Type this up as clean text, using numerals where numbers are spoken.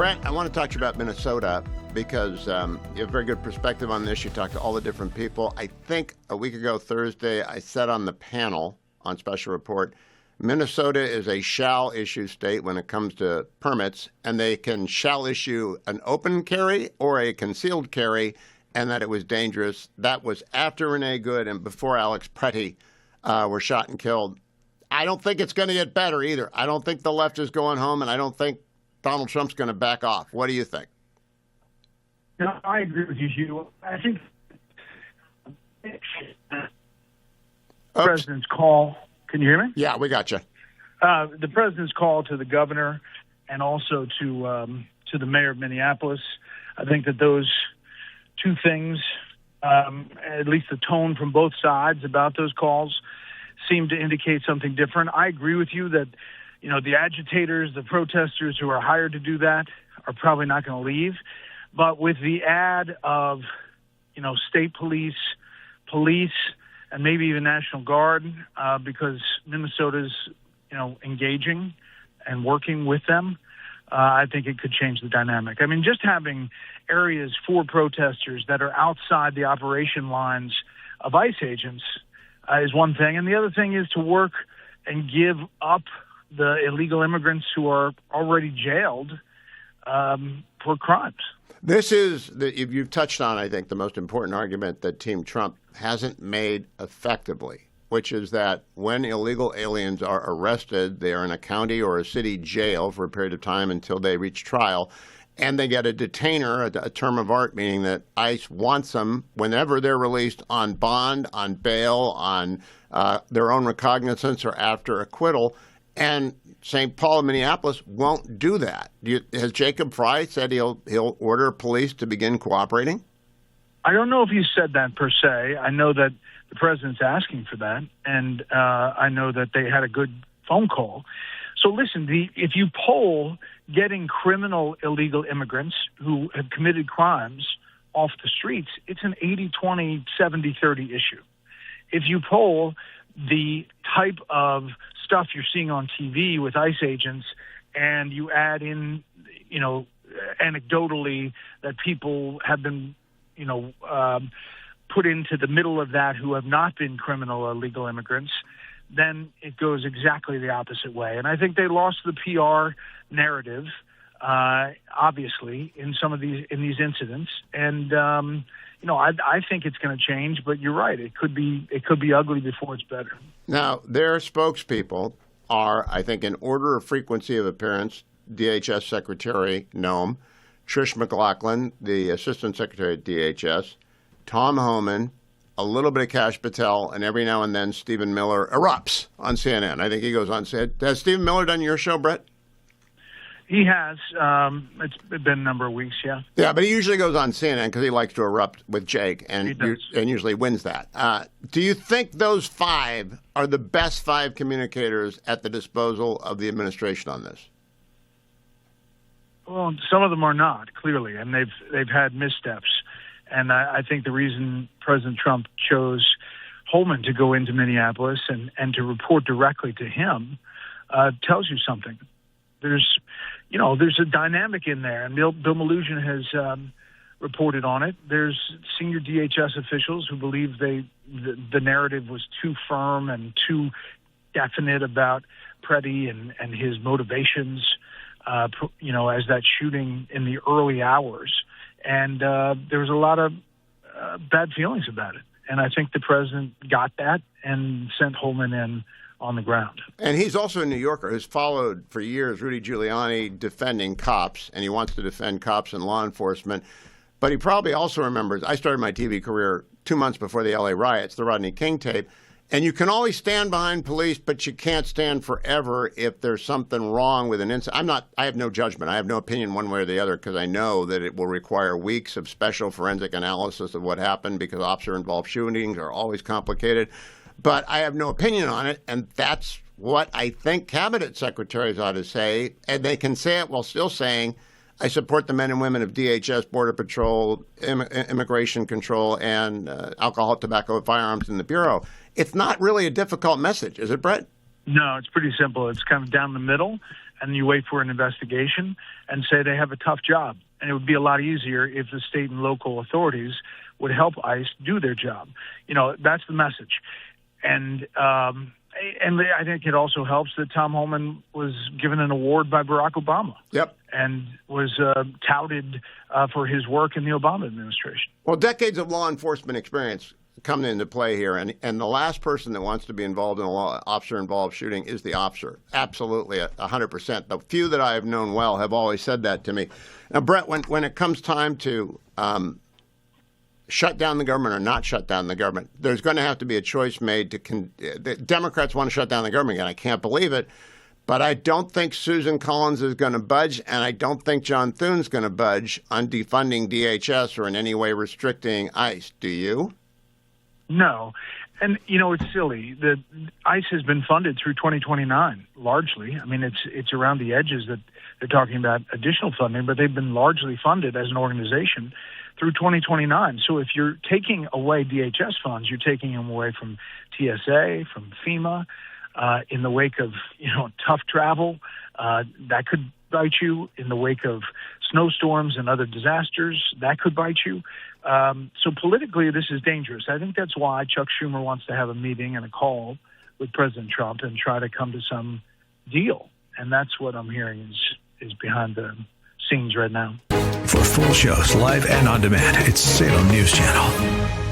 Brett, I want to talk to you about Minnesota because you have a very good perspective on this. You talked to all the different people. I think a week ago, Thursday, I said on the panel on Special Report, Minnesota is a shall issue state when it comes to permits, and they shall issue an open carry or a concealed carry, and that it was dangerous. That was after Renee Good and before Alex Pretty were shot and killed. I don't think it's going to get better either. I don't think the left is going home, and I don't think Donald Trump's going to back off. What do you think? No, I agree with you, Hugh. I think the president's call. Can you hear me? Yeah, we got you. The president's call to the governor and also to the mayor of Minneapolis. I think that those two things, at least the tone from both sides about those calls, seem to indicate something different. I agree with you that, you know, the agitators, the protesters who are hired to do that are probably not going to leave. But with the add of, you know, state police, and maybe even National Guard, because Minnesota's, you know, engaging and working with them, I think it could change the dynamic. I mean, just having areas for protesters that are outside the operation lines of ICE agents is one thing. And the other thing is to work and give up the illegal immigrants who are already jailed for crimes. This is, you've touched on, I think, the most important argument that Team Trump hasn't made effectively, which is that when illegal aliens are arrested, they are in a county or a city jail for a period of time until they reach trial, and they get a detainer, a term of art, meaning that ICE wants them whenever they're released on bond, on bail, on their own recognizance, or after acquittal. And St. Paul and Minneapolis won't do that. Has Jacob Fry said he'll order police to begin cooperating? I don't know if he said that per se. I know that the president's asking for that, and I know that they had a good phone call. So listen, if you poll getting criminal illegal immigrants who have committed crimes off the streets, it's an 80-20, 70-30 issue. If you poll the type of stuff you're seeing on TV with ICE agents, and you add in, you know, anecdotally that people have been, you know, put into the middle of that who have not been criminal or illegal immigrants, then it goes exactly the opposite way. And I think they lost the PR narrative, obviously, in these incidents. And you know, I think it's going to change, but you're right. It could be ugly before it's better. Now, their spokespeople are, I think, in order of frequency of appearance, DHS Secretary Noem, Trish McLaughlin, the Assistant Secretary at DHS, Tom Homan, a little bit of Kash Patel, and every now and then Stephen Miller erupts on CNN. I think he goes on. Has Stephen Miller done your show, Brett? He has. It's been a number of weeks, yeah. Yeah, but he usually goes on CNN because he likes to erupt with Jake and usually wins that. Do you think those five are the best five communicators at the disposal of the administration on this? Well, some of them are not, clearly, and they've had missteps. And I think the reason President Trump chose Holman to go into Minneapolis and to report directly to him tells you something. There's a dynamic in there, and Bill Malugin has reported on it. There's senior DHS officials who believe the narrative was too firm and too definite about Preddy and his motivations, as that shooting in the early hours. And there was a lot of bad feelings about it. And I think the president got that and sent Holman in on the ground. And he's also a New Yorker who's followed for years Rudy Giuliani defending cops, and he wants to defend cops and law enforcement. But he probably also remembers, I started my TV career 2 months before the LA riots, the Rodney King tape, and you can always stand behind police, but you can't stand forever if there's something wrong with an incident. I have no judgment. I have no opinion one way or the other because I know that it will require weeks of special forensic analysis of what happened because officer-involved shootings are always complicated. But I have no opinion on it, and that's what I think cabinet secretaries ought to say. And they can say it while still saying, I support the men and women of DHS, Border Patrol, Immigration Control, and alcohol, tobacco, and firearms in the Bureau. It's not really a difficult message, is it, Brett? No, it's pretty simple. It's kind of down the middle. and you wait for an investigation and say they have a tough job. And it would be a lot easier if the state and local authorities would help ICE do their job. That's the message. And I think it also helps that Tom Homan was given an award by Barack Obama. Yep. And was touted for his work in the Obama administration. Well, decades of law enforcement experience come into play here, and the last person that wants to be involved in a officer-involved shooting is the officer. Absolutely, 100%. The few that I have known well have always said that to me. Now, Brett, when it comes time to shut down the government or not shut down the government, there's going to have to be a choice made. The Democrats want to shut down the government, and I can't believe it. But I don't think Susan Collins is going to budge, and I don't think John Thune's going to budge on defunding DHS or in any way restricting ICE. Do you? No. And, it's silly. The ICE has been funded through 2029, largely. I mean, it's around the edges that they're talking about additional funding, but they've been largely funded as an organization through 2029. So if you're taking away DHS funds, you're taking them away from TSA, from FEMA, in the wake of, tough travel, that could bite you. In the wake of snowstorms and other disasters, that could bite you. So politically, this is dangerous. I think that's why Chuck Schumer wants to have a meeting and a call with President Trump and try to come to some deal. And that's what I'm hearing is behind the scenes right now. For full shows, live and on demand, it's Salem News Channel.